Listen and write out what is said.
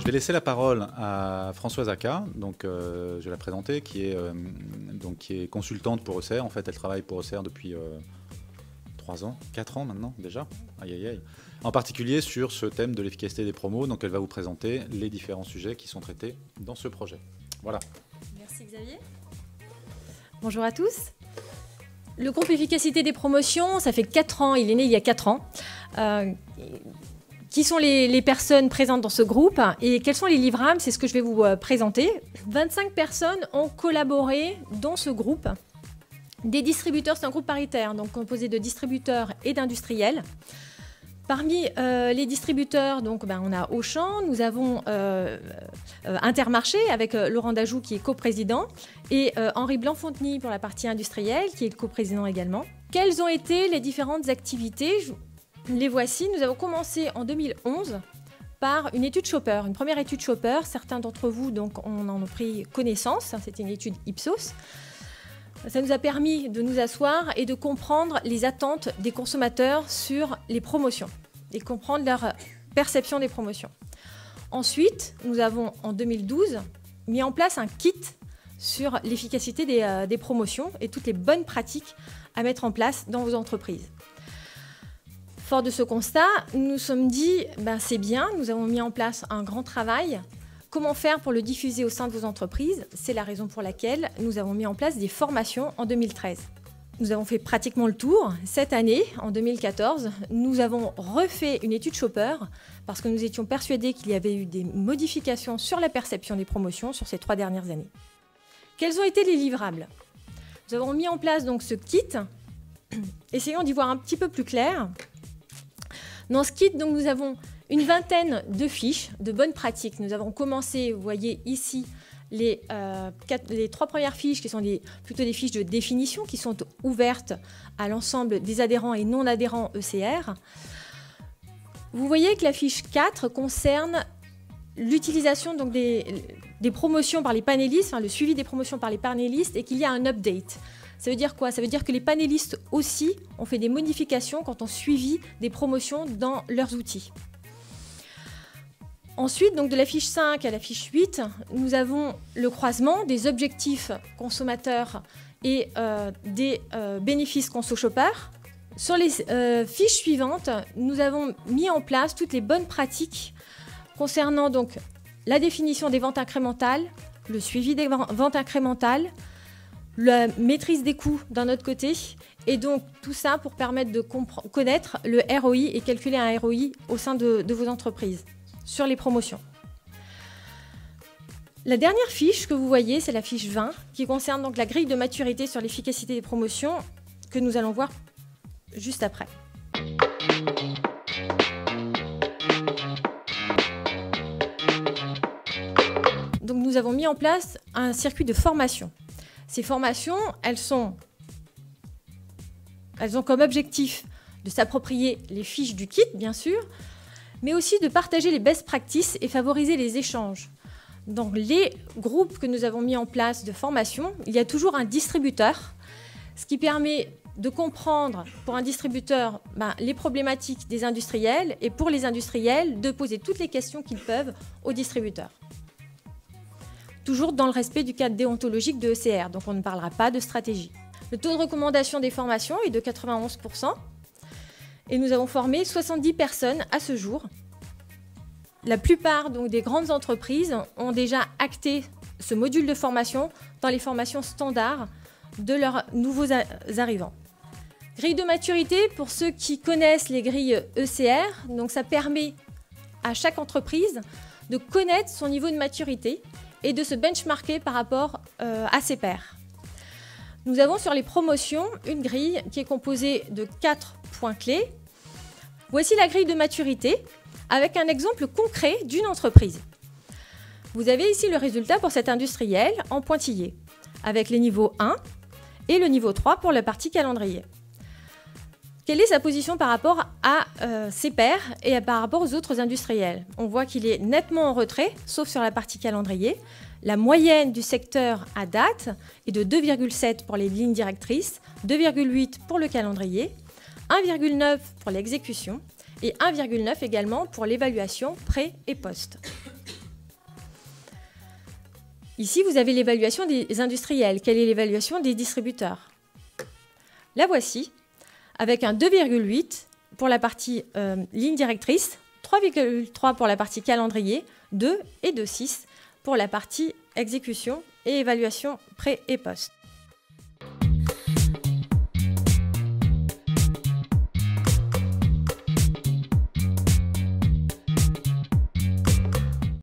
vais laisser la parole à Françoise Aka, donc je vais la présenter, qui est consultante pour ECR. En fait, elle travaille pour ECR depuis 3 ans, 4 ans maintenant déjà. Aïe, aïe, aïe. En particulier sur ce thème de l'efficacité des promos. Donc elle va vous présenter les différents sujets qui sont traités dans ce projet. Voilà. Merci Xavier. Bonjour à tous. Le groupe Efficacité des promotions, ça fait 4 ans, il est né il y a 4 ans. Qui sont les personnes présentes dans ce groupe et quels sont les livrables? C'est ce que je vais vous présenter. 25 personnes ont collaboré dans ce groupe. Des distributeurs, c'est un groupe paritaire, donc composé de distributeurs et d'industriels. Parmi les distributeurs, donc, on a Auchan, nous avons Intermarché avec Laurent Dajou qui est coprésident et Henri Blanc-Fontenay pour la partie industrielle qui est coprésident également. Quelles ont été les différentes activités? Les voici. Nous avons commencé en 2011 par une étude Shopper, une première étude Shopper. Certains d'entre vous donc, en ont pris connaissance. C'était une étude Ipsos. Ça nous a permis de nous asseoir et de comprendre les attentes des consommateurs sur les promotions et comprendre leur perception des promotions. Ensuite, nous avons en 2012 mis en place un kit sur l'efficacité des promotions et toutes les bonnes pratiques à mettre en place dans vos entreprises. Fort de ce constat, nous nous sommes dit, c'est bien, nous avons mis en place un grand travail. Comment faire pour le diffuser au sein de vos entreprises? C'est la raison pour laquelle nous avons mis en place des formations en 2013. Nous avons fait pratiquement le tour. Cette année, en 2014, nous avons refait une étude Shopper parce que nous étions persuadés qu'il y avait eu des modifications sur la perception des promotions sur ces 3 dernières années. Quels ont été les livrables? Nous avons mis en place donc ce kit. Essayons d'y voir un petit peu plus clair. Dans ce kit, donc, nous avons une vingtaine de fiches de bonnes pratiques. Nous avons commencé, vous voyez ici, les 3 premières fiches qui sont plutôt des fiches de définition qui sont ouvertes à l'ensemble des adhérents et non-adhérents ECR. Vous voyez que la fiche 4 concerne l'utilisation donc des promotions par les panélistes, le suivi des promotions par les panélistes et qu'il y a un update. Ça veut dire quoi? Ça veut dire que les panélistes aussi ont fait des modifications quand on suivi des promotions dans leurs outils. Ensuite, donc de la fiche 5 à la fiche 8, nous avons le croisement des objectifs consommateurs et des bénéfices conso-shopper. Sur les fiches suivantes, nous avons mis en place toutes les bonnes pratiques concernant donc la définition des ventes incrémentales, le suivi des ventes incrémentales, la maîtrise des coûts d'un autre côté, et donc tout ça pour permettre de connaître le ROI et calculer un ROI au sein de vos entreprises sur les promotions. La dernière fiche que vous voyez, c'est la fiche 20, qui concerne donc la grille de maturité sur l'efficacité des promotions, que nous allons voir juste après. Donc nous avons mis en place un circuit de formation. Ces formations, elles ont comme objectif de s'approprier les fiches du kit, bien sûr, mais aussi de partager les best practices et favoriser les échanges. Dans les groupes que nous avons mis en place de formation, il y a toujours un distributeur, ce qui permet de comprendre pour un distributeur les problématiques des industriels et pour les industriels de poser toutes les questions qu'ils peuvent aux distributeurs. Toujours dans le respect du cadre déontologique de ECR, donc on ne parlera pas de stratégie. Le taux de recommandation des formations est de 91% et nous avons formé 70 personnes à ce jour. La plupart donc, des grandes entreprises ont déjà acté ce module de formation dans les formations standards de leurs nouveaux arrivants. Grille de maturité, pour ceux qui connaissent les grilles ECR, donc ça permet à chaque entreprise de connaître son niveau de maturité et de se benchmarker par rapport à ses pairs. Nous avons sur les promotions une grille qui est composée de 4 points clés. Voici la grille de maturité avec un exemple concret d'une entreprise. Vous avez ici le résultat pour cet industriel en pointillé, avec les niveaux 1 et le niveau 3 pour la partie calendrier. Quelle est sa position par rapport à ses pairs et par rapport aux autres industriels? On voit qu'il est nettement en retrait, sauf sur la partie calendrier. La moyenne du secteur à date est de 2,7 pour les lignes directrices, 2,8 pour le calendrier, 1,9 pour l'exécution et 1,9 également pour l'évaluation pré et post. Ici, vous avez l'évaluation des industriels. Quelle est l'évaluation des distributeurs? La voici, avec un 2,8 pour la partie ligne directrice, 3,3 pour la partie calendrier, 2 et 2,6 pour la partie exécution et évaluation pré et post.